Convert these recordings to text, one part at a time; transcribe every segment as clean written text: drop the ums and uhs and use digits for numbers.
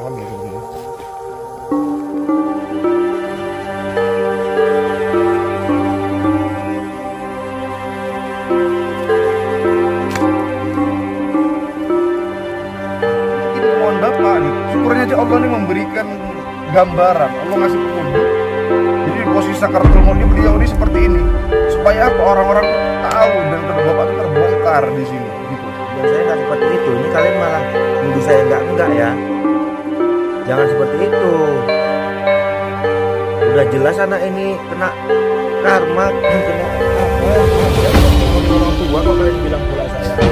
Paham ya sebenarnya? Ini mohon Bapak nih, syukurnya aja Allah nih memberikan gambaran, Allah ngasih petunjuk. Jadi di posisi sakaratul mautnya beliau ini seperti ini, supaya apa orang-orang tahu dan Bapak itu terbongkar di sini. Gitu. Dan saya nggak seperti itu. Ini kalian malah nuduh saya enggak ya. Jangan seperti itu. Udah jelas anak ini kena karma, kena apa? Orang tua kok kalian bilang pula saya.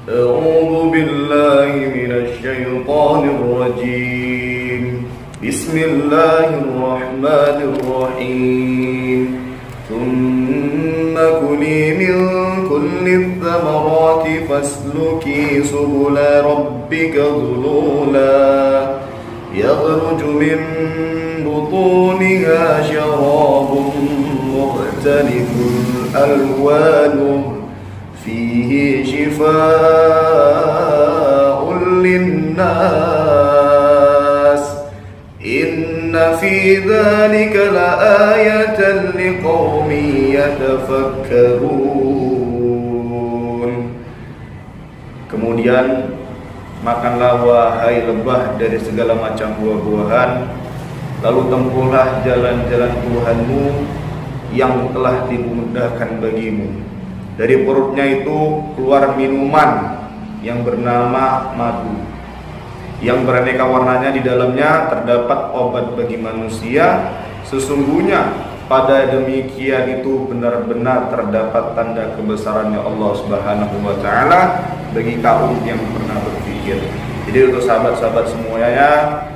أعوذ بالله من الشيطان الرجيم بسم الله الرحمن الرحيم ثم كلي من كل الثمرات فاسلكي سبل ربك ذلولا يخرج من بطونها شراب مختلف ألوانه فيه شفاء للناس إن في ذلك لآية لقوم يتفكرون. Kemudian makanlah wahai lebah dari segala macam buah-buahan, lalu tempuhlah jalan-jalan Tuhanmu yang telah dimudahkan bagimu. Dari perutnya itu keluar minuman yang bernama madu, yang beraneka warnanya. Di dalamnya terdapat obat bagi manusia. Sesungguhnya pada demikian itu benar-benar terdapat tanda kebesarannya Allah Subhanahu wa Ta'ala bagi kaum yang pernah berpikir. Jadi untuk sahabat-sahabat semuanya,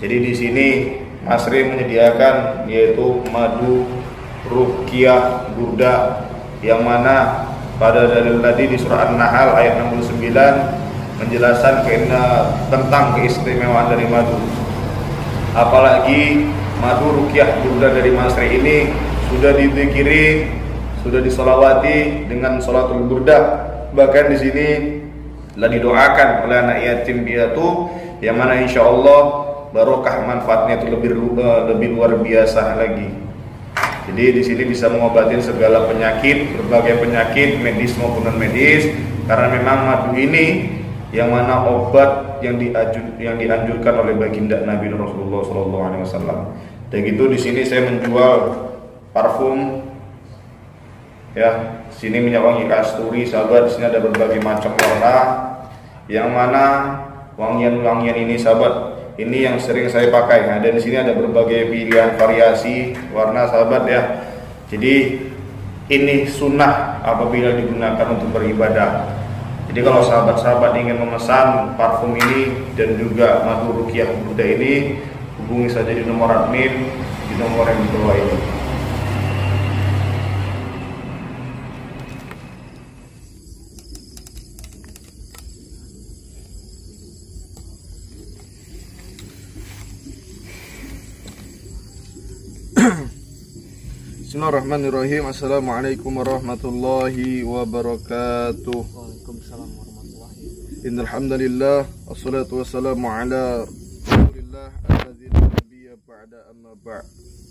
jadi di sini Mas Ri menyediakan yaitu madu ruqyah burda, yang mana pada dalil tadi di surah An-Nahl ayat 69 menjelaskan tentang keistimewaan dari madu. Apalagi madu ruqyah burda dari Mas Ri ini sudah dizikiri, sudah disolawati dengan sholatul burda. Bahkan di sini telah didoakan oleh anak yatim piatu, yang mana insya Allah barokah manfaatnya itu lebih luar biasa lagi. Jadi di sini bisa mengobati segala penyakit, berbagai penyakit medis maupun non medis, karena memang madu ini yang mana obat yang dianjurkan oleh baginda Nabi Rasulullah SAW. Dan gitu di sini saya menjual parfum, ya. Sini minyak wangi kasturi, sahabat. Di sini ada berbagai macam warna, yang mana wangian-wangian ini, sahabat, ini yang sering saya pakai. Nah, dan di sini ada berbagai pilihan variasi warna, sahabat ya. Jadi ini sunnah apabila digunakan untuk beribadah. Jadi kalau sahabat-sahabat ingin memesan parfum ini dan juga madu ruqyah burda ini, hubungi saja di nomor admin di nomor yang di bawah ini. Bismillahirrahmanirrahim. Assalamualaikum warahmatullahi wabarakatuh. Waalaikumsalam warahmatullahi wabarakatuh. Innal hamdalillah wassalatu wassalamu ala Rasulillah alladzi la nabiyya ba'da amma ba'd.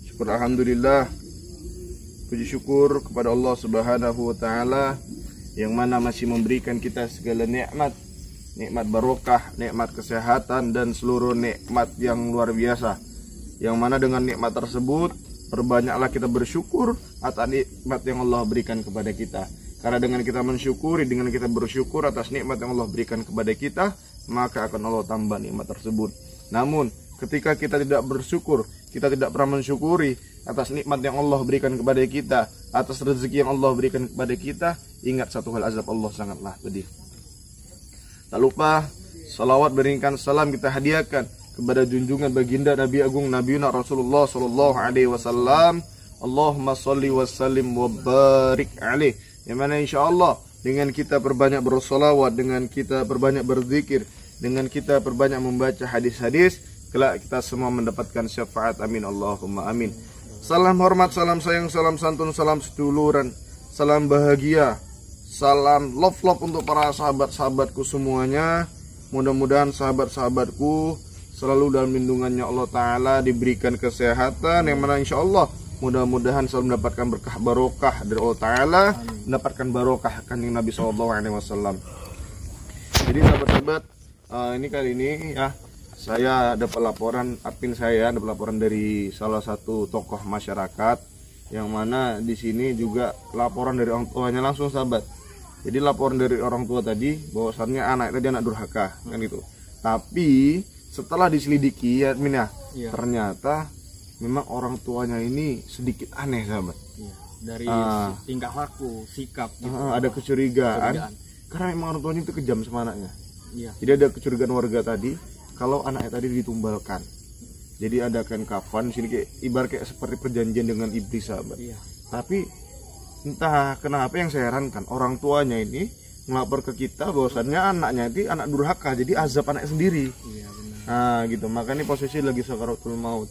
Syukur alhamdulillah, puji syukur kepada Allah Subhanahu wa taala yang mana masih memberikan kita segala nikmat, nikmat barokah, nikmat kesehatan dan seluruh nikmat yang luar biasa. Yang mana dengan nikmat tersebut perbanyaklah kita bersyukur atas nikmat yang Allah berikan kepada kita. Karena dengan kita mensyukuri, dengan kita bersyukur atas nikmat yang Allah berikan kepada kita, maka akan Allah tambah nikmat tersebut. Namun ketika kita tidak bersyukur, kita tidak pernah mensyukuri atas nikmat yang Allah berikan kepada kita, atas rezeki yang Allah berikan kepada kita, ingat satu hal, azab Allah sangatlah pedih. Tak lupa salawat berikan salam kita hadiahkan kepada junjungan baginda Nabi Agung Nabiuna Rasulullah sallallahu alaihi wasallam. Allahumma shalli wa sallim wa barik alaih. Yang mana insyaallah dengan kita perbanyak bersolawat, dengan kita perbanyak berzikir, dengan kita perbanyak membaca hadis-hadis, kelak kita semua mendapatkan syafaat. Amin Allahumma amin. Salam hormat, salam sayang, salam santun, salam seduluran, salam bahagia, salam love untuk para sahabat-sahabatku semuanya. Mudah-mudahan sahabat-sahabatku selalu dalam lindungannya Allah Ta'ala, diberikan kesehatan yang mana insya Allah mudah-mudahan selalu mendapatkan berkah barokah dari Allah Ta'ala, mendapatkan barokah kanjeng Nabi SAW. Jadi sahabat-sahabat, ini kali ini ya saya dapat laporan, admin saya dapat laporan dari salah satu tokoh masyarakat, yang mana di sini juga laporan dari orang tuanya langsung, sahabat. Jadi laporan dari orang tua tadi bahwasannya anak tadi anak durhaka kan itu. Tapi setelah diselidiki ya admin ya, ternyata memang orang tuanya ini sedikit aneh, sahabat. Dari tingkah laku, sikap gitu. Ada kecurigaan. Karena memang orang tuanya itu kejam sama anaknya. Jadi ada kecurigaan warga tadi kalau anaknya tadi ditumbalkan. Jadi ada kain kafan di sini kayak ibarat kayak seperti perjanjian dengan iblis, sahabat. Tapi entah kenapa yang saya herankan, orang tuanya ini melapor ke kita bahwasannya anaknya itu anak durhaka, jadi azab anak sendiri. Nah gitu, makanya posisi lagi sakaratul maut.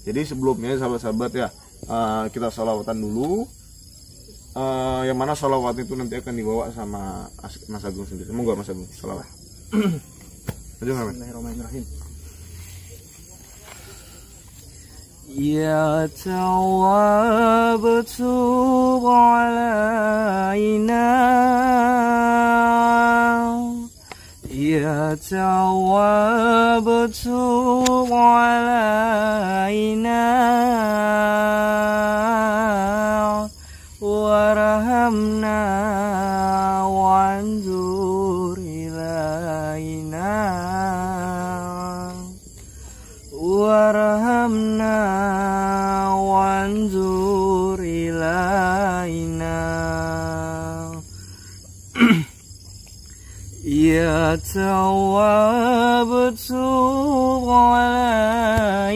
Jadi sebelumnya sahabat-sahabat ya, kita salawatan dulu. Yang mana salawat itu nanti akan dibawa sama Mas Agung sendiri. Monggo Mas Agung, salawat. Bismillahirrahmanirrahim. Ya Tawwab tub alaina, Ya Tawwab tub alaina, warhamna wanzur ilaina, warhamna wanzur ilaina. Ya Tawwab tub alaina,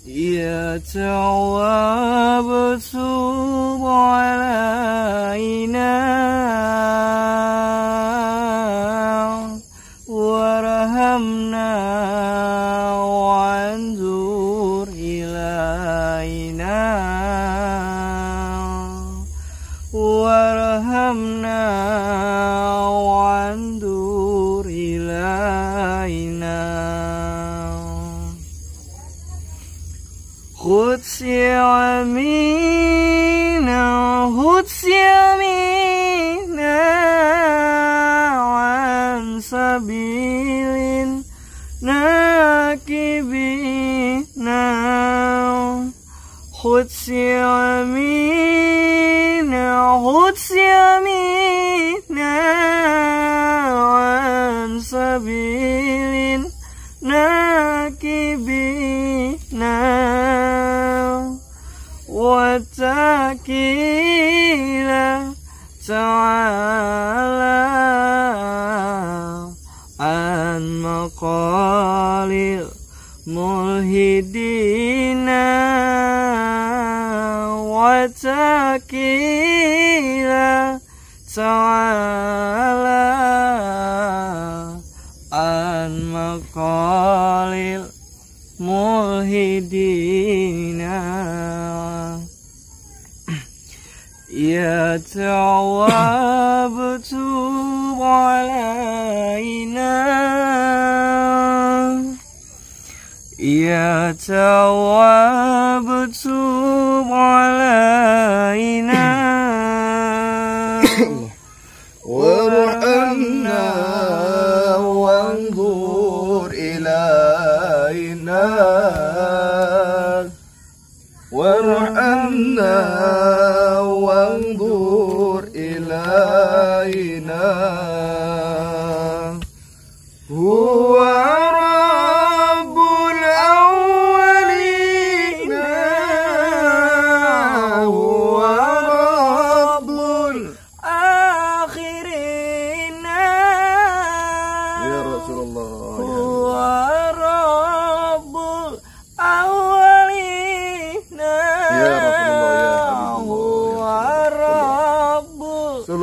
Ya Tawwab tub alaina, warhamna wanzur ilaina, warhamna wanzur ilaina. Khudh yamina, khudh yamina an sabilin nakibina, khudh yamina, khudh yamina an sabilin nakibina, watakila ta'ala an maqalil mulhidina, watakila ta'ala an maqalil mulhidina. Ya Tawwab tub alaina, Ya Tawwab tub alaina, warhamna wanzur ilaina, warhamna wanzur ilaina. Huwa Rabbul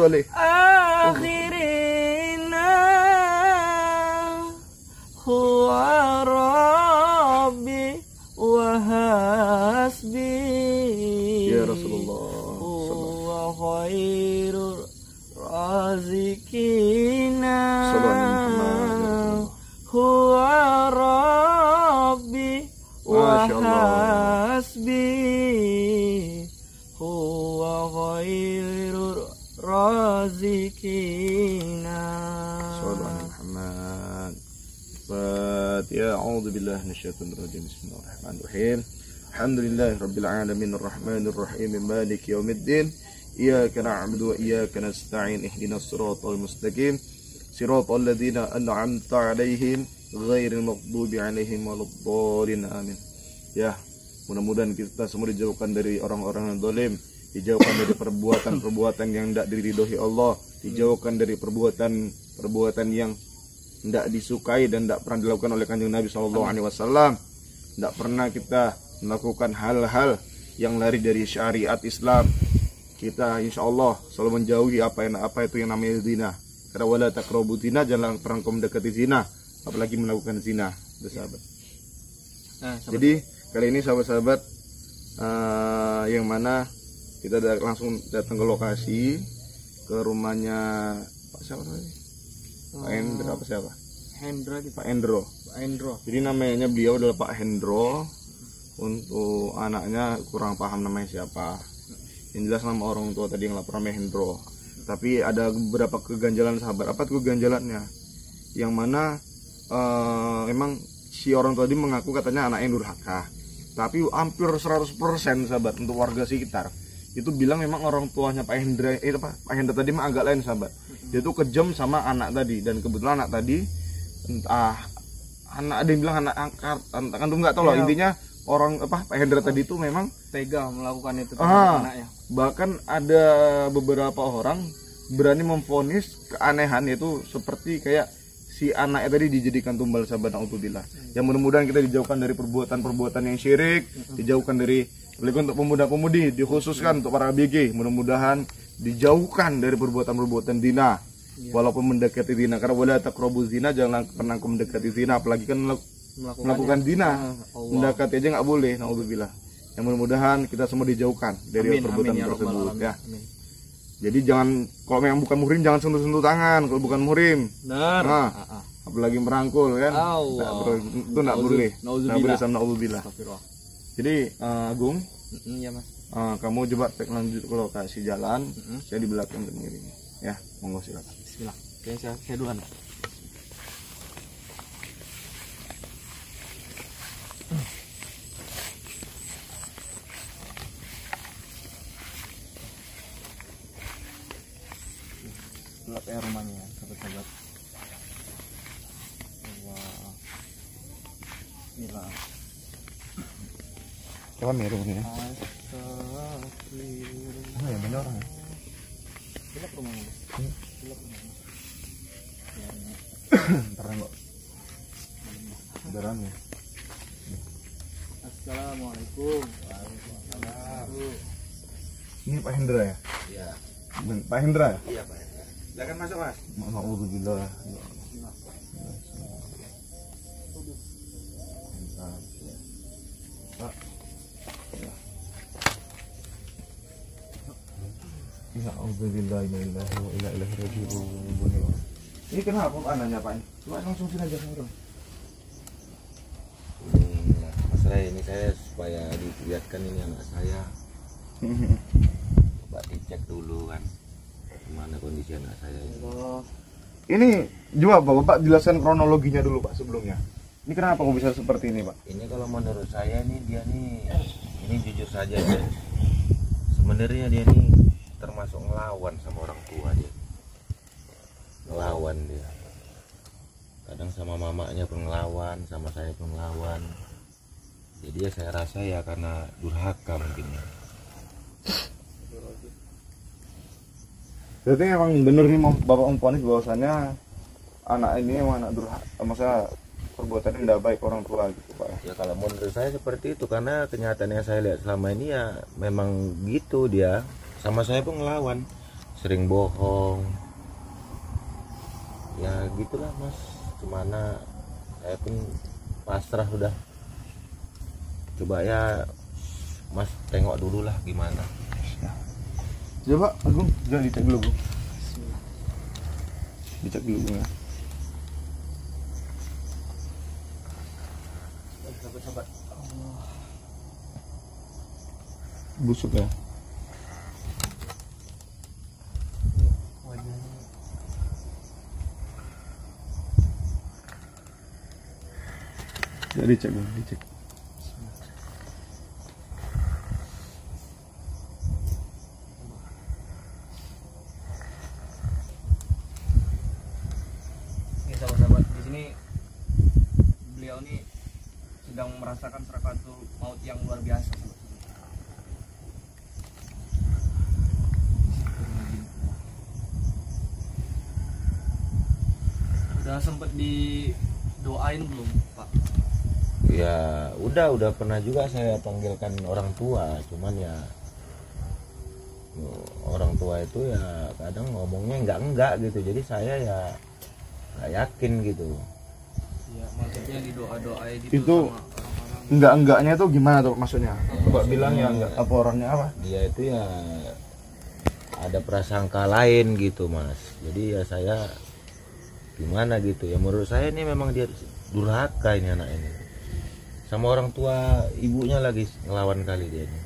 balik. akhirina huwa rabbi wa hasbi Ya Rasulullah. huwa khairur razikina huwa rabbi wa Masya Allah. hasbi huwa khairur razikina. Sallallahu alaihi Muhammad. Fatiha. A'udzu billahi minasyaitonir rajim. Bismillahirrahmanirrahim. Alhamdulillahirabbil alamin arrahmanir rahim maliki yaumiddin. Iyyaka na'budu wa iyyaka nasta'in ihdinas siratal mustaqim siratal ladzina an'amta 'alaihim ghairil maghdubi 'alaihim waladdallin amin. Ya, mudah-mudahan kita semua dijauhkan dari orang-orang yang zalim, dijauhkan dari perbuatan-perbuatan yang tidak diridhoi Allah, dijauhkan dari perbuatan yang tidak disukai dan tidak pernah dilakukan oleh Kanjeng Nabi SAW. Tidak pernah kita melakukan hal-hal yang lari dari syariat Islam. Kita insya Allah selalu menjauhi apa itu yang namanya zina. Karena wala taqrabu zina, jangan pernah kau mendekati zina, apalagi melakukan zina, sahabat. Jadi kali ini sahabat-sahabat, yang mana kita langsung datang ke lokasi, ke rumahnya Pak siapa namanya? Pak Hendra apa siapa? Hendra gitu. Pak Hendro. Pak Hendro. Jadi namanya beliau adalah Pak Hendro. Untuk anaknya kurang paham namanya siapa. Yang jelas nama orang tua tadi yang lapor namanya Hendro. Tapi ada beberapa keganjalan sahabat. Apa tuh keganjalannya? Yang mana emang si orang tua tadi mengaku katanya anaknya durhaka. Tapi hampir 100% sahabat untuk warga sekitar itu bilang memang orang tuanya Pak Hendra Pak Hendra tadi mah agak lain sahabat. Dia tuh kejam sama anak tadi, dan kebetulan anak tadi entah anak ada yang bilang anak angkat, kan tuh nggak tahu lah, intinya orang Pak Hendra tadi itu memang tega melakukan itu terhadap anaknya. Bahkan ada beberapa orang berani memvonis keanehan itu seperti kayak si anaknya tadi dijadikan tumbal sahabat. Alhamdulillah. Yang mudah-mudahan kita dijauhkan dari perbuatan-perbuatan yang syirik, dijauhkan dari apalagi untuk pemuda-pemudi, dikhususkan untuk para ABG, mudah-mudahan dijauhkan dari perbuatan-perbuatan zina. Walaupun mendekati zina, karena wala taqrabu zina, jangan pernah mendekati zina, apalagi kan melakukan zina. Mendekati aja nggak boleh. Naudzubillah. Yang mudah-mudahan kita semua dijauhkan dari perbuatan tersebut ya. Jadi jangan, kalau memang bukan muhrim jangan sentuh-sentuh tangan kalau bukan muhrim. Nah, apalagi merangkul kan. Itu nggak boleh. Nggak boleh sama naudzubillah. Jadi Agung, ya Mas. Kamu coba lanjut ke lokasi jalan, saya di belakang mengiringi. Ya, monggo silakan. Bismillah. Oke, saya duluan. Gelap ya rumahnya, sahabat-sahabat. Wah. Inilah. Coba mirip ini ya. Astagfirullah. Oh ya, benar orang ya. Gelap rumahnya. Gelap rumahnya. Terang kok. Beneran ya. Assalamualaikum. Waalaikumsalam. Ini Pak Hendra ya? Iya. Pak Hendra? Iya, Pak. Silakan masuk, Mas. Alhamdulillah. Pak. Ya Alhamdulillah, innalillahi wa inna ilaihi raji'un. Ini kenapa anaknya Pak? Coba langsung sini aja sekarang. Masalah ini saya supaya dilihatkan ini anak saya. Coba dicek dulu kan gimana kondisi anak saya ini. Ini juga Bapak jelaskan kronologinya dulu Pak sebelumnya. Ini kenapa kok bisa seperti ini Pak? Ini kalau menurut saya nih dia nih, ini jujur saja ya. Sebenarnya dia nih termasuk ngelawan sama orang tua dia. Ngelawan dia. Kadang sama mamanya pun ngelawan, sama saya pun ngelawan. Jadi ya saya rasa ya karena durhaka mungkin ya. Berarti emang bener nih Bapak memponis bahwasannya anak ini emang anak durhaka, maksudnya perbuatannya tidak baik orang tua gitu Pak. Ya kalau menurut saya seperti itu, karena kenyataan yang saya lihat selama ini ya memang gitu dia. Sama saya pun ngelawan. sering bohong. Ya gitulah Mas, gimana saya pun pasrah sudah. Coba ya Mas tengok dulu lah gimana. Coba Agung, jangan dicek dulu Bung. Dicek dulu Bung ya. Sabar-sabar. Busuk ya. Ya, dicek Bung, dicek. Sahabat-sahabat, di sini beliau ini sedang merasakan sakaratul maut yang luar biasa. Udah sempet didoain belum, Pak? Ya udah pernah juga saya panggilkan orang tua, cuman ya orang tua itu ya kadang ngomongnya enggak gitu, jadi saya ya nggak yakin gitu. Ya, maksudnya didoa-doain gitu Itu sama orang-orang. enggaknya tuh gimana tuh maksudnya? Coba bilang ya enggak apa orangnya apa? Dia itu ya ada prasangka lain gitu Mas, jadi ya saya gimana gitu ya, menurut saya ini memang dia durhaka ini anak ini sama orang tua, ibunya lagi ngelawan kali dia ini.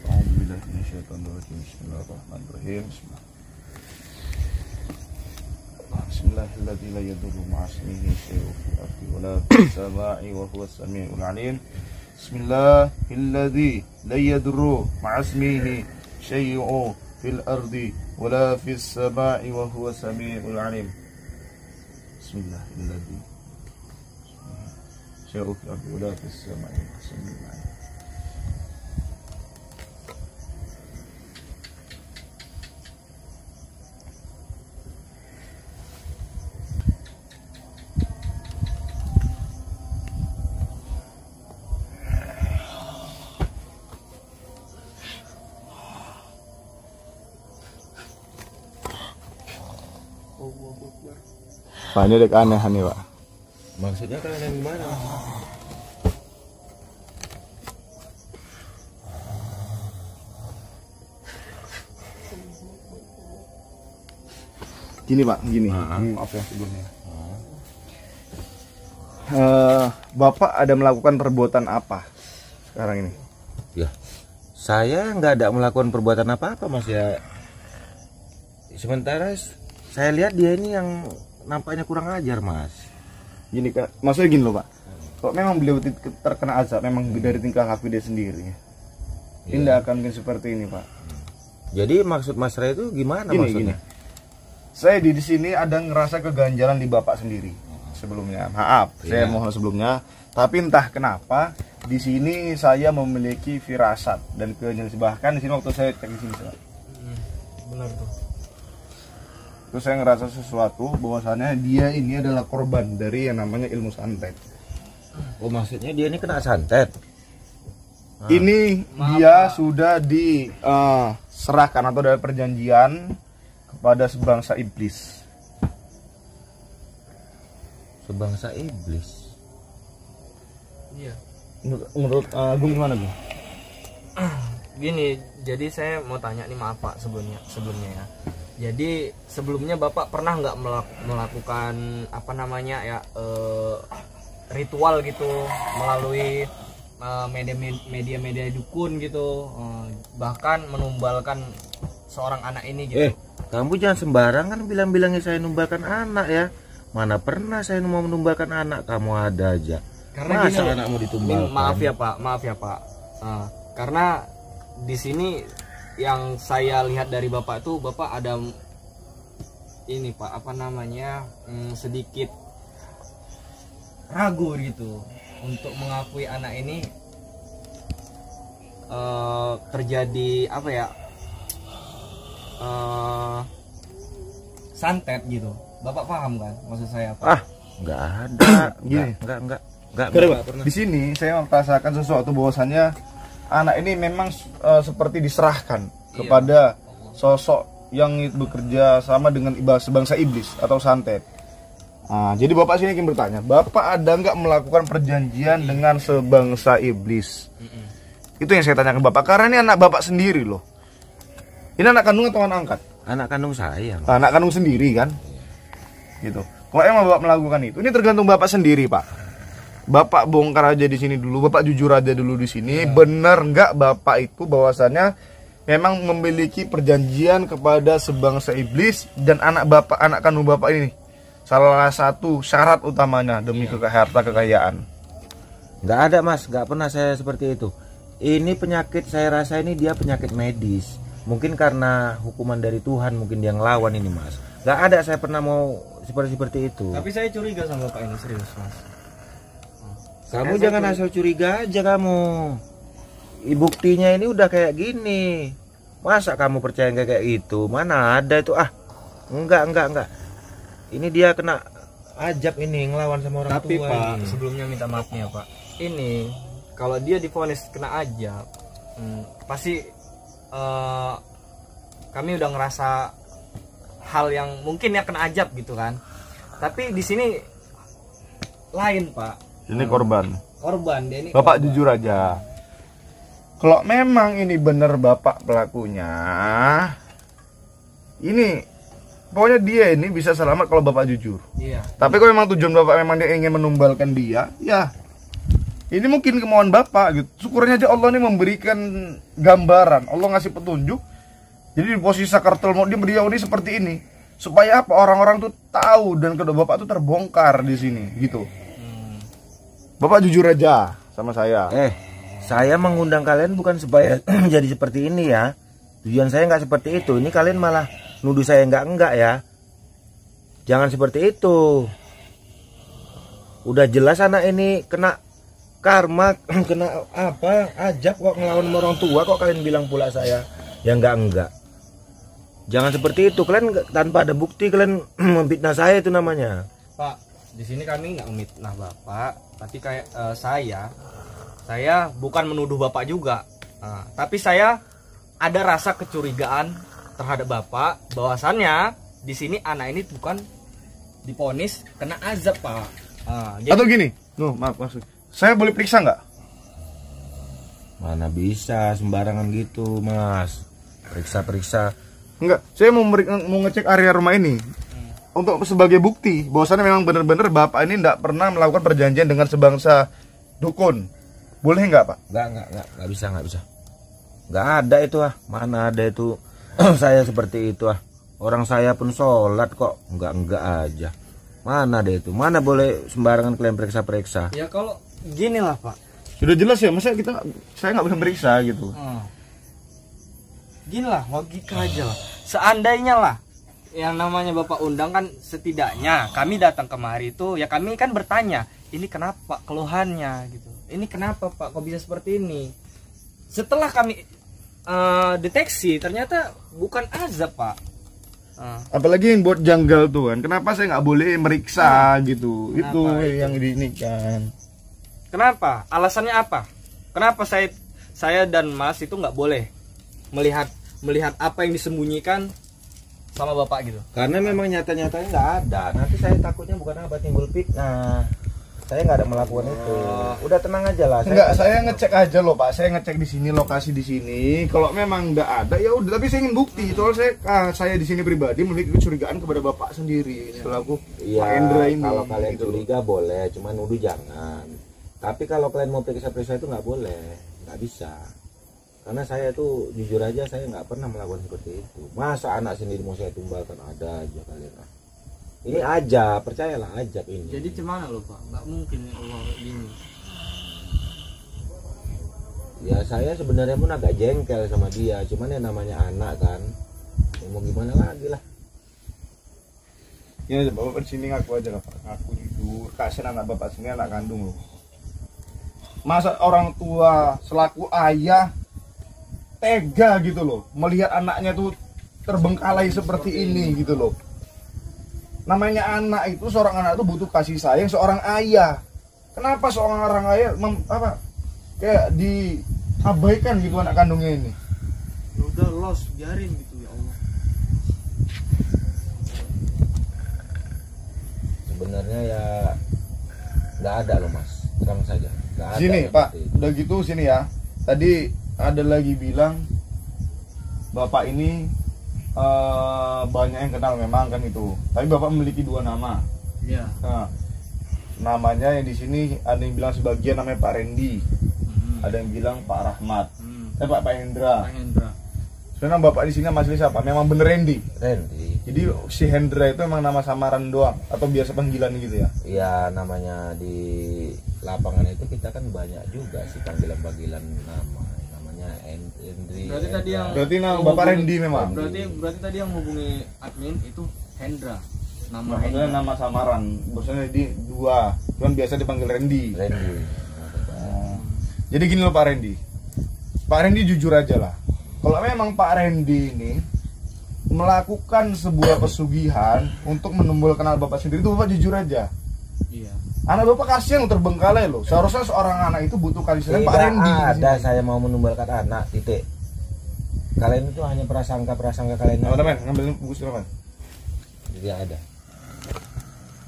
Bismillahirrahmanirrahim. Bismillahirrahmanirrahim. La yadurru ma'asmihi syai'un fil ardi wa la fis sama'i wa huwas sami'ul 'alim. Bismillahilladzi la yadurru ma'asmihi syai'un fil ardi wa la fis sama'i wa huwas sami'ul 'alim. Bismillahilladzi syai'un fil ardi wa la fis sama'i wa huwas sami'ul 'alim. Pak, ini ada keanehan nih Pak. Maksudnya kalian yang gimana? Gini Pak, gini. Maaf ya sebelumnya. Bapak ada melakukan perbuatan apa sekarang ini? Ya, saya nggak ada melakukan perbuatan apa-apa Mas ya. Sementara saya lihat dia ini yang nampaknya kurang ajar Mas. Gini Kak, maksudnya gini loh Pak. Kok memang beliau terkena azab memang dari tingkah laku dia sendiri. Iya. Tidak akan mungkin seperti ini Pak. Jadi maksud Mas Ray itu gimana maksudnya? Saya di sini ada ngerasa keganjalan di Bapak sendiri sebelumnya. Maaf, saya mohon sebelumnya. Tapi entah kenapa di sini saya memiliki firasat dan kenyalian. Bahkan di sini waktu saya cek di sini, Benar tuh. terus saya ngerasa sesuatu bahwasannya dia ini adalah korban dari yang namanya ilmu santet. Oh maksudnya dia ini kena santet? Ini dia sudah diserahkan atau ada perjanjian kepada sebangsa iblis. Sebangsa iblis. Iya. Menurut Agung gimana Bung? Gini, jadi saya mau tanya nih, maaf Pak sebelumnya ya. Jadi sebelumnya Bapak pernah nggak melakukan apa namanya ya ritual gitu melalui media dukun gitu, bahkan menumbalkan seorang anak ini gitu. Kamu jangan sembarangan bilang-bilangnya saya numbalkan anak ya. Mana pernah saya mau menumbalkan anak, kamu ada aja. Karena masa gini, anakmu ditumbalkan? maaf ya Pak. Karena di sini yang saya lihat dari Bapak itu, Bapak ada ini Pak, apa namanya, sedikit ragu gitu untuk mengakui anak ini terjadi apa ya, santet gitu. Bapak paham kan maksud saya Pak? Nggak ada. Gini. Nggak pernah. Di sini saya merasakan sesuatu bahwasannya anak ini memang seperti diserahkan kepada sosok yang bekerja sama dengan sebangsa iblis atau santet. Nah, jadi Bapak sini ingin bertanya, Bapak ada nggak melakukan perjanjian dengan sebangsa iblis? Itu yang saya tanyakan Bapak, karena ini anak Bapak sendiri loh. Ini anak kandung atau anak angkat? Anak kandung saya. Anak kandung sendiri kan? Gitu. Kalau emang Bapak melakukan itu, ini tergantung Bapak sendiri, Pak. Bapak bongkar aja di sini dulu, Bapak jujur aja dulu di sini. Bener nggak Bapak itu bahwasannya memang memiliki perjanjian kepada sebangsa iblis dan anak Bapak, anak kandung Bapak ini salah satu syarat utamanya demi harta kekayaan? Nggak ada Mas, nggak pernah saya seperti itu. Ini penyakit saya rasa ini dia penyakit medis. Mungkin karena hukuman dari Tuhan, mungkin dia ngelawan ini Mas. Nggak ada saya pernah mau seperti itu. Tapi saya curiga sama Bapak ini, serius Mas. Kamu jangan asal curiga aja kamu. Buktinya ini udah kayak gini. Masa kamu percaya kayak itu? Mana ada itu Enggak. Ini dia kena ajab ini, ngelawan sama orang Tapi tua. Pak, ini. sebelumnya minta maaf nih ya Pak. Ini kalau dia divonis kena ajab, pasti kami udah ngerasa hal yang mungkin ya kena ajab gitu kan. Tapi di sini lain Pak. Ini korban. Korban dia ini. Bapak korban. jujur aja. Kalau memang ini benar Bapak pelakunya, ini pokoknya dia ini bisa selamat kalau Bapak jujur. Iya. Tapi kalau memang tujuan Bapak memang dia ingin menumbalkan dia, ya ini mungkin kemauan Bapak gitu. Syukurnya aja Allah ini memberikan gambaran, Allah ngasih petunjuk. Jadi di posisi sakratul maut dia ini seperti ini, supaya apa, orang-orang tuh tahu dan kedua Bapak tuh terbongkar di sini gitu. Bapak jujur aja sama saya. Saya mengundang kalian bukan supaya jadi seperti ini ya. Tujuan saya nggak seperti itu. Ini kalian malah nuduh saya enggak ya. Jangan seperti itu. Udah jelas anak ini kena karma, kena apa? Ajab kok ngelawan sama orang tua, kok kalian bilang pula saya ya enggak. Jangan seperti itu. Kalian tanpa ada bukti kalian memfitnah saya, itu namanya. Pak, di sini kami nggak memfitnah Bapak, tapi kayak saya bukan menuduh Bapak juga. Tapi saya ada rasa kecurigaan terhadap Bapak bahwasannya di sini anak ini bukan divonis kena azab Pak. Atau gini, maaf, saya boleh periksa nggak? Mana bisa sembarangan gitu Mas. Periksa. Enggak, saya mau ngecek area rumah ini untuk sebagai bukti bahwasannya memang benar-benar Bapak ini tidak pernah melakukan perjanjian dengan sebangsa dukun. Boleh nggak Pak? Nggak bisa. Nggak ada itu mana ada itu. Saya seperti itu Orang saya pun sholat kok. Enggak aja. Mana ada itu? Mana boleh sembarangan kalian periksa. Ya kalau gini lah Pak. Sudah jelas ya, masa saya nggak bisa periksa gitu. Gini lah, logika aja lah. Seandainya lah yang namanya Bapak undang kan, setidaknya kami datang kemari itu ya kami kan bertanya, ini kenapa keluhannya gitu. Ini kenapa Pak kok bisa seperti ini? Setelah kami deteksi ternyata bukan azab Pak. Apalagi yang buat janggal tuh kan, kenapa saya nggak boleh meriksa gitu? Kenapa itu itu? yang ini kan. Kenapa? Alasannya apa? Kenapa saya dan Mas itu nggak boleh melihat apa yang disembunyikan sama Bapak gitu? Karena memang nyata-nyatanya nggak ada. Nanti saya takutnya bukan apa timbul fitnah. Saya nggak ada melakukan itu. Udah tenang aja lah. Saya ngecek aja loh Pak. Saya ngecek di sini, lokasi di sini. Kalau memang nggak ada ya udah. Tapi saya ingin bukti. Soalnya saya di sini pribadi memiliki kecurigaan kepada Bapak sendiri selaku Pak Endra ini. Kalau kalian gitu. curiga boleh, cuman nuduh jangan. Tapi kalau kalian mau periksa itu nggak boleh, nggak bisa. Karena saya tuh jujur aja saya nggak pernah melakukan seperti itu. Masa anak sendiri mau saya tumbalkan, ada aja kalian. Ini aja, percayalah ajab ini. Jadi gimana loh Pak? Nggak mungkin Allah ini. Ya saya sebenarnya pun agak jengkel sama dia, cuman ya namanya anak kan. Ya, mau gimana lagi lah. Ya Bapak di sini ngaku aja lah Pak. Ngaku jujur. Kasihan anak Bapak sendiri anak kandung loh. Masa orang tua selaku ayah tega gitu loh melihat anaknya tuh terbengkalai seperti ini gitu loh. Namanya anak itu, seorang anak itu butuh kasih sayang seorang ayah. Kenapa seorang ayah kayak diabaikan gitu anak kandungnya ini? Udah lolos, biarin gitu ya Allah. Sebenarnya ya nggak ada loh mas, terang saja. Nggak ada Sini yang Pak, seperti itu. udah gitu sini ya. Tadi ada lagi bilang Bapak ini banyak yang kenal memang kan itu. Tapi Bapak memiliki 2 nama. Iya. Nah, namanya yang di sini ada yang bilang sebagian namanya Pak Randy, ada yang bilang Pak Rahmat, Pak Hendra. Pak Hendra. Sebenarnya Bapak di sini masih siapa? Memang bener Randy. Randy. Jadi si Hendra itu memang nama samaran doang atau biasa panggilan gitu ya? Ya namanya di lapangan itu kita kan banyak juga sih panggilan-panggilan nama. Namanya Henry. Berarti tadi yang Berarti nama Bapak Randy memang. Berarti tadi yang hubungi admin itu Hendra. Nama Maksudnya Hendra. nama samaran. Maksudnya di 2. Cuman biasa dipanggil Randy. Randy. Jadi gini loh Pak Randy. Pak Randy jujur aja lah. Kalau memang Pak Randy ini melakukan sebuah pesugihan untuk menumbuhkan anak Bapak sendiri, itu Bapak jujur aja. Iya. Anak Bapak kasihan loh, terbengkalai loh. Seharusnya seorang anak itu butuh kasih sayang Pak Randy. Tidak ada saya mau menumbalkan anak, titik. Kalian itu hanya prasangka kalian. Teman-teman, ngambilin buku teman. Tidak ada.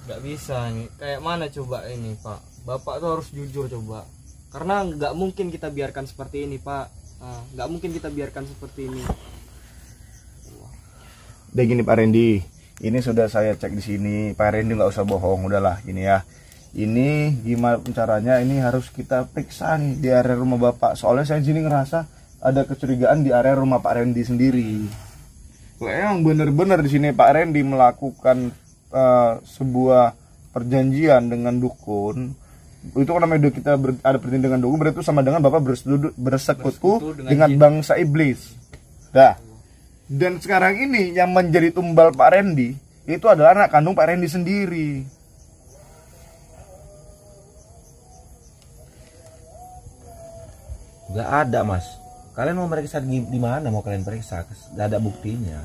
Nggak bisa nih. Kayak mana coba ini Pak? Bapak tuh harus jujur coba. Karena nggak mungkin kita biarkan seperti ini Pak. Nggak mungkin kita biarkan seperti ini. Udah gini Pak Randy, ini sudah saya cek di sini. Pak Randy nggak usah bohong, udahlah gini ya. Ini gimana caranya? Ini harus kita periksa nih di area rumah Bapak. Soalnya saya sini ngerasa ada kecurigaan di area rumah Pak Randy sendiri. Yang benar-benar di sini Pak Randy melakukan sebuah perjanjian dengan dukun. Itu kan namanya kita ada perjanjian dengan dukun, berarti itu sama dengan Bapak bersekutu dengan bangsa iblis. Dah. Dan sekarang ini yang menjadi tumbal Pak Randy itu adalah anak kandung Pak Randy sendiri. Nggak ada mas. Kalian mau meriksa di mana mau kalian periksa? Nggak ada buktinya.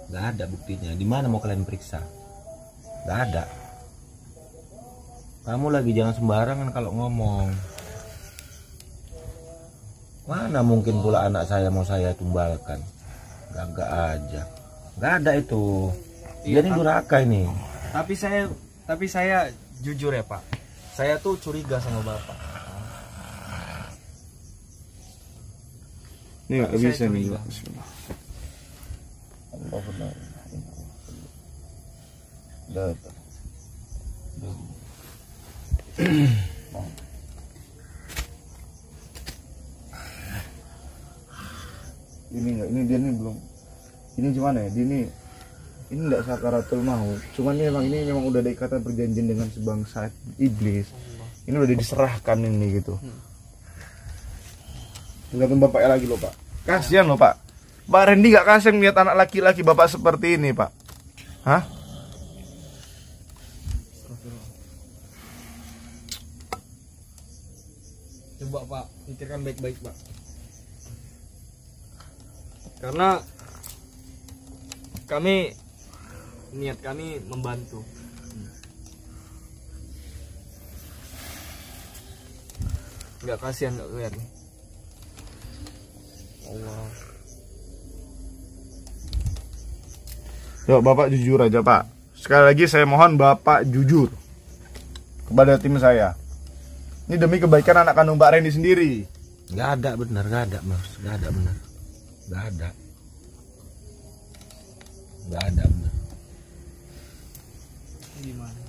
Nggak ada buktinya. Di mana mau kalian periksa? Nggak ada. Kamu lagi jangan sembarangan kalau ngomong. Mana mungkin pula anak saya mau saya tumbalkan? Gagak aja. Nggak ada itu. Dia ini durhaka ini. Tapi saya jujur ya Pak. Saya tuh curiga sama Bapak. Ini nggak Saya bisa nih. curiga. Ini enggak, ini dia nih belum. Ini gimana ya? Ini enggak sakaratul maut. Cuman ini memang udah ada ikatan perjanjian dengan sebangsa iblis. Ini udah diserahkan ini gitu. Tergantung bapaknya lagi loh Pak. Kasihan loh Pak. Pak Randy gak kasihan lihat anak laki-laki Bapak seperti ini Pak. Hah? Coba Pak, pikirkan baik-baik Pak. Karena niat kami membantu. Nggak kasihan nggak lihat nih. Allah. Yuk Bapak jujur aja Pak. Sekali lagi saya mohon Bapak jujur kepada tim saya. Ini demi kebaikan anak kandung Pak Randy sendiri. Nggak ada benar, nggak ada mas, nggak ada benar, nggak ada benar. Gimana?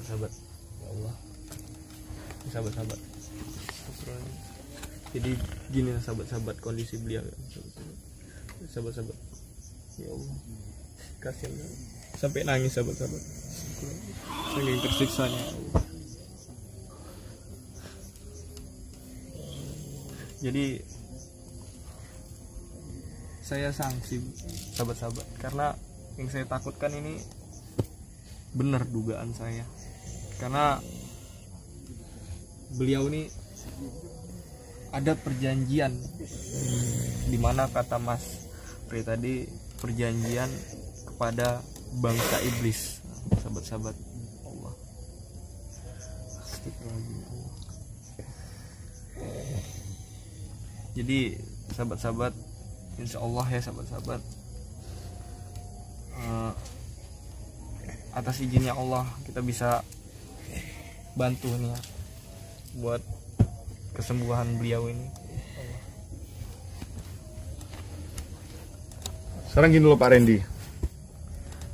Sahabat, ya Allah, sahabat. Jadi gini sahabat kondisi beliau, sahabat. Ya Allah, kasihan sampai nangis sahabat. Saking tersiksanya. Ya Allah. Jadi saya sanksi sahabat karena yang saya takutkan ini benar dugaan saya, karena beliau ini ada perjanjian di mana kata Mas Pri tadi perjanjian kepada bangsa iblis. sahabat-sahabat Allah. Jadi sahabat-sahabat, insya Allah ya sahabat-sahabat, atas izinnya Allah kita bisa bantu nih ya buat kesembuhan beliau ini. Sekarang gini loh Pak Randy,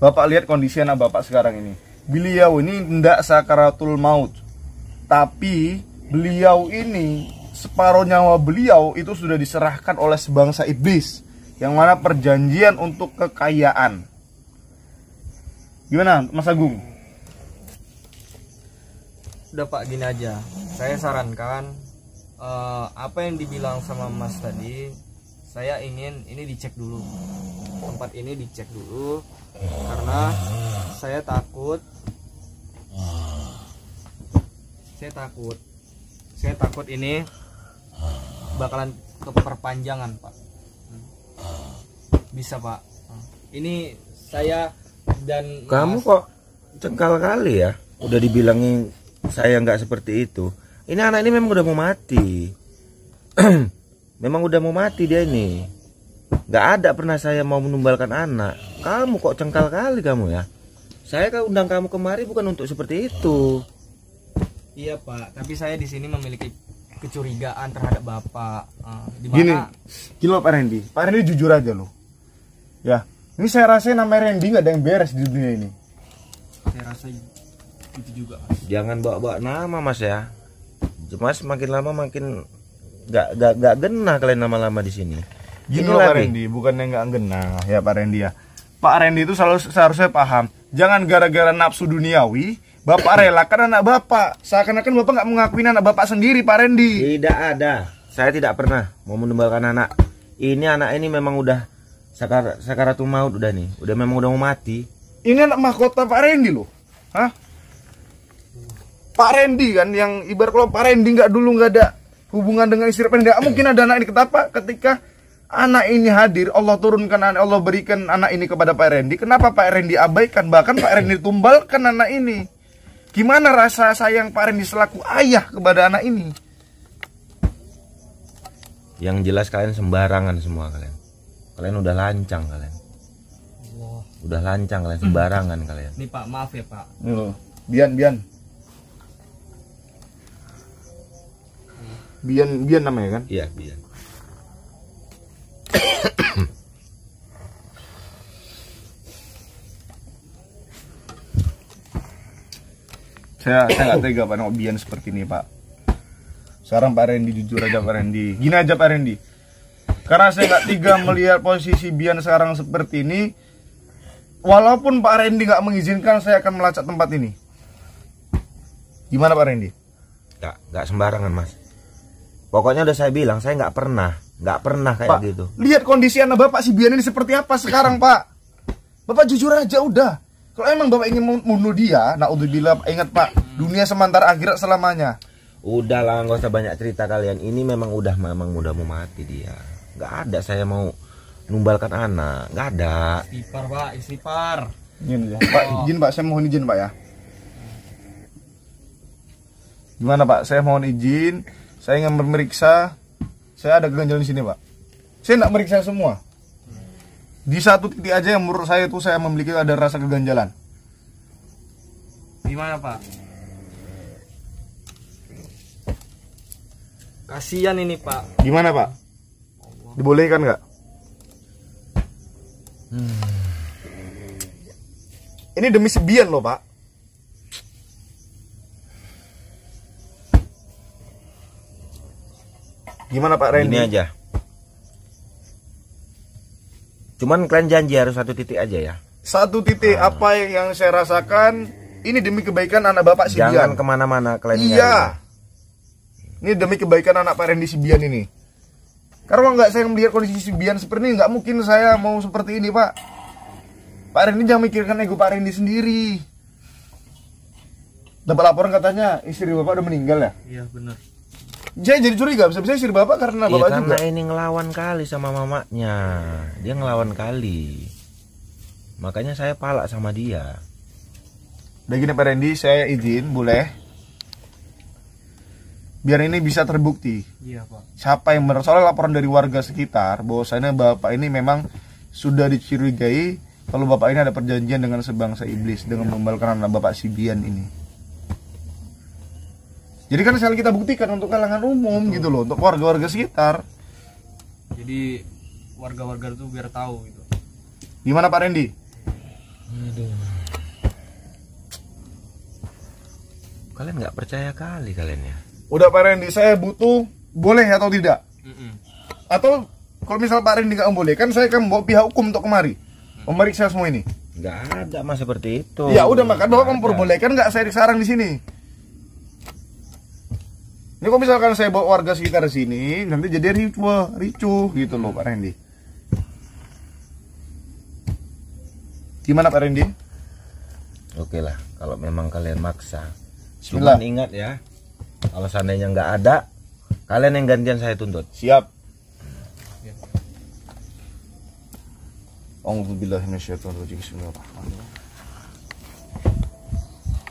Bapak lihat kondisi anak Bapak sekarang ini. Beliau ini tidak sakaratul maut, tapi beliau ini separuh nyawa beliau itu sudah diserahkan oleh sebangsa iblis, yang mana perjanjian untuk kekayaan. Gimana Mas Agung? Udah Pak, gini aja, saya sarankan apa yang dibilang sama Mas tadi, saya ingin ini dicek dulu, tempat ini dicek dulu, karena saya takut ini bakalan keperpanjangan Pak. Bisa Pak, ini saya dan Kamu Mas, kok cengkal kali ya, udah dibilangin saya nggak seperti itu. Ini anak ini memang udah mau mati. Memang udah mau mati dia ini. Nggak ada pernah saya mau menumbalkan anak. Kamu kok cengkal kali kamu ya. Saya kan undang kamu kemari bukan untuk seperti itu. Iya Pak, tapi saya di sini memiliki kecurigaan terhadap Bapak. Gini loh Pak Randy, Pak Randy jujur aja loh. Ya, ini saya rasa nama Randy nggak ada yang beres di dunia ini. Saya rasa itu juga Mas. Jangan bawa-bawa nama Mas ya. Mas makin lama makin nggak genah kalian lama-lama di sini. Gini Ini loh Pak lagi. Randy, bukannya nggak genah ya Pak Randy ya. Pak Randy itu seharusnya paham, jangan gara-gara nafsu duniawi Bapak relakan anak Bapak. Seakan-akan Bapak nggak mengakuin anak Bapak sendiri Pak Randy. Tidak ada. Saya tidak pernah mau menumbalkan anak. Ini anak ini memang udah sakaratul maut udah nih. Udah memang udah mau mati. Ini anak mahkota Pak Randy loh. Hah? Pak Randy kan yang ibarat kalau Pak Randy nggak ada hubungan dengan istri Pak Randy, nggak mungkin ada anak ini. Kenapa? Ketika anak ini hadir, Allah turunkan anak, Allah berikan anak ini kepada Pak Randy. Kenapa Pak Randy abaikan? Bahkan Pak Randy tumbalkan anak ini. Gimana rasa sayang Pak Randy selaku ayah kepada anak ini? Yang jelas kalian sembarangan semua kalian. Kalian udah lancang kalian. Udah lancang kalian, sembarangan kalian. Nih Pak, maaf ya Pak. Ini loh, Bian namanya kan? Iya, iya. Saya nggak tega Pak nengok Bian seperti ini Pak. Sekarang Pak Randy jujur aja Pak Randy. Gini aja Pak Randy. Karena saya nggak tega melihat posisi Bian sekarang seperti ini. Walaupun Pak Randy nggak mengizinkan, saya akan melacak tempat ini. Gimana Pak Randy? Nggak sembarangan Mas. Pokoknya udah saya bilang saya nggak pernah kayak Pak, gitu. lihat kondisi anak Bapak si Bian ini seperti apa sekarang Pak. Bapak jujur aja udah. Kalau emang Bapak ingin membunuh dia, naudzubillah, ingat Pak, dunia sementara akhirat selamanya. Udahlah, nggak usah banyak cerita kalian. Ini memang udah mau mati dia. Nggak ada saya mau numbalkan anak, nggak ada. Istighfar Pak, istighfar. Izin ya. Pak, izin Pak, saya mohon izin Pak ya. Gimana Pak? Saya mohon izin. Saya ingin memeriksa. Saya ada keganjalan di sini Pak. Saya nggak meriksa semua. Di satu titik aja yang menurut saya itu saya memiliki ada rasa keganjalan. Gimana Pak? Kasihan ini Pak. Gimana Pak? Dibolehkan nggak? Ini demi sebian loh Pak. Gimana Pak Randy? Ini aja. Cuman kalian janji harus satu titik aja ya. Satu titik apa yang saya rasakan ini demi kebaikan anak Bapak si Jangan Bian. kemana-mana kalian. Iya. Ini demi kebaikan anak Pak Randy si Bian ini. Karena kalau nggak saya melihat kondisi si Bian seperti ini, nggak mungkin saya mau seperti ini Pak. Pak Randy jangan mikirkan ego Pak Randy sendiri. Dapat laporan katanya istri Bapak udah meninggal ya? Iya benar. Saya jadi curiga, bisa-bisa istri Bapak karena Iya, Bapak karena juga. ini ngelawan kali sama mamanya. Dia ngelawan kali. Makanya saya palak sama dia. Udah gini Pak Randy, saya izin boleh, biar ini bisa terbukti. Iya Pak. Siapa yang benar? Soalnya laporan dari warga sekitar bahwasanya bapak ini memang sudah dicurigai kalau bapak ini ada perjanjian dengan sebangsa iblis dengan membatalkan anak bapak Sibian ini. Jadi kan sekali kita buktikan untuk kalangan umum gitu loh, untuk warga-warga sekitar. Jadi warga-warga itu biar tahu gitu. Gimana Pak Randy? Aduh. Kalian nggak percaya kali kalian ya? Udah Pak Randy, saya butuh boleh atau tidak? Atau kalau misal Pak Randy nggak boleh, kan saya akan bawa pihak hukum untuk kemari memeriksa semua ini. Nggak ada mas seperti itu. Ya udah, maka bapak memperbolehkan nggak saya disarang di sini. Ini kalau misalkan saya bawa warga sekitar sini, nanti jadi ricuh gitu loh Pak Randy. Gimana Pak Randy? Oke lah, kalau memang kalian maksa. Bismillah. Cuman ingat ya, kalau seandainya nggak ada, kalian yang gantian saya tuntut. Siap. A'udzubillahi minasyaitonirrajim. Bismillahirrahmanirrahim.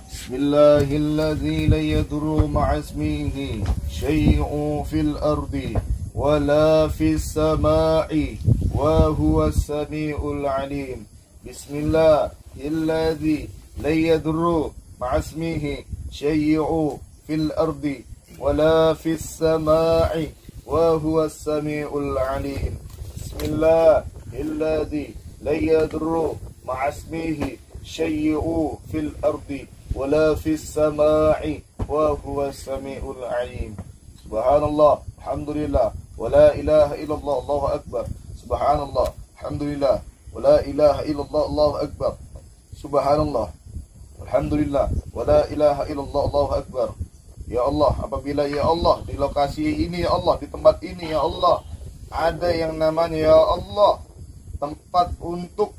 Bismillahilladzi la yadurru ma'asmihi syai'un fil ardi wala fis sama'i wa huwas samiul alim. Bismillahilladzi la yadurru ma'asmihi syai'un fil ardi wala fis sama'i wa huwas samiul alim. Bismillahilladzi la yadurru ma'asmihi syai'un fil ardi wala fis sama'i wa huwas samiul alim. Subhanallah, alhamdulillah, wala ilaha illallah, Allahu akbar. Subhanallah, alhamdulillah, wala ilaha illallah, Allahu akbar. Subhanallah, alhamdulillah, wala ilaha illallah, Allahu akbar. Ya Allah, apabila ya Allah di lokasi ini ya Allah, di tempat ini ya Allah, ada yang namanya ya Allah tempat untuk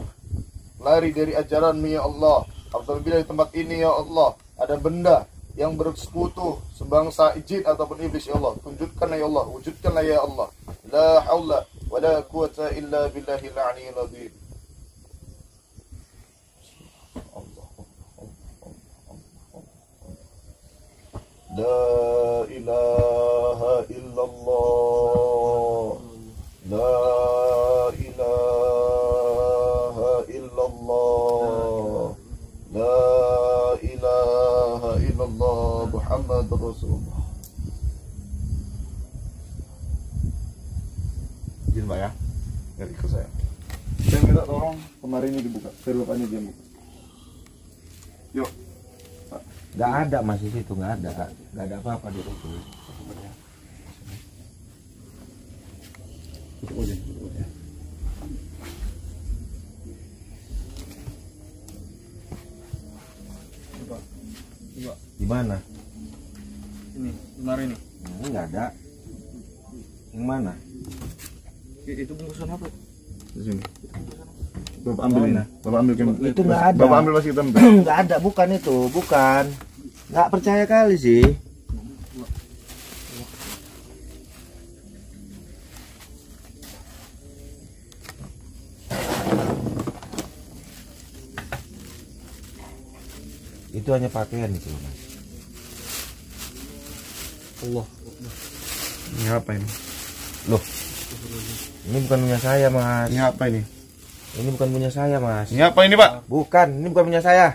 lari dari ajaran-Mu ya Allah. Apabila di tempat ini ya Allah ada benda yang bersekutu sebangsa jin ataupun iblis ya Allah, tunjukkanlah ya Allah, wujudkanlah ya Allah. La haula wala quwata illa billahil aliyyil azim. La ilaha illallah, la ilaha illallah, la ilaha illallah, Muhammadur Rasulullah. Izin Pak ya, dari ke saya. Saya minta tolong kemarin ini dibuka, saya lupa ini dia buka. Yuk. Nggak ada mas di situ, nggak ada apa-apa di situ. Di mana? Ini, lemari ini. Ini nggak ada. Yang mana? Itu bungkusan apa? Di sini. Bapak ambil ini. Bapak ambil Itu nggak ada. Bapak ambil masih hitam. Nggak ada, bukan itu, bukan. Nggak percaya kali sih. Itu hanya pakaian itu mas. Allah. Ini apa ini? Loh, ini bukan punya saya mas. Ini apa ini? Ini bukan punya saya mas. Ini apa ini Pak? Bukan, ini bukan punya saya.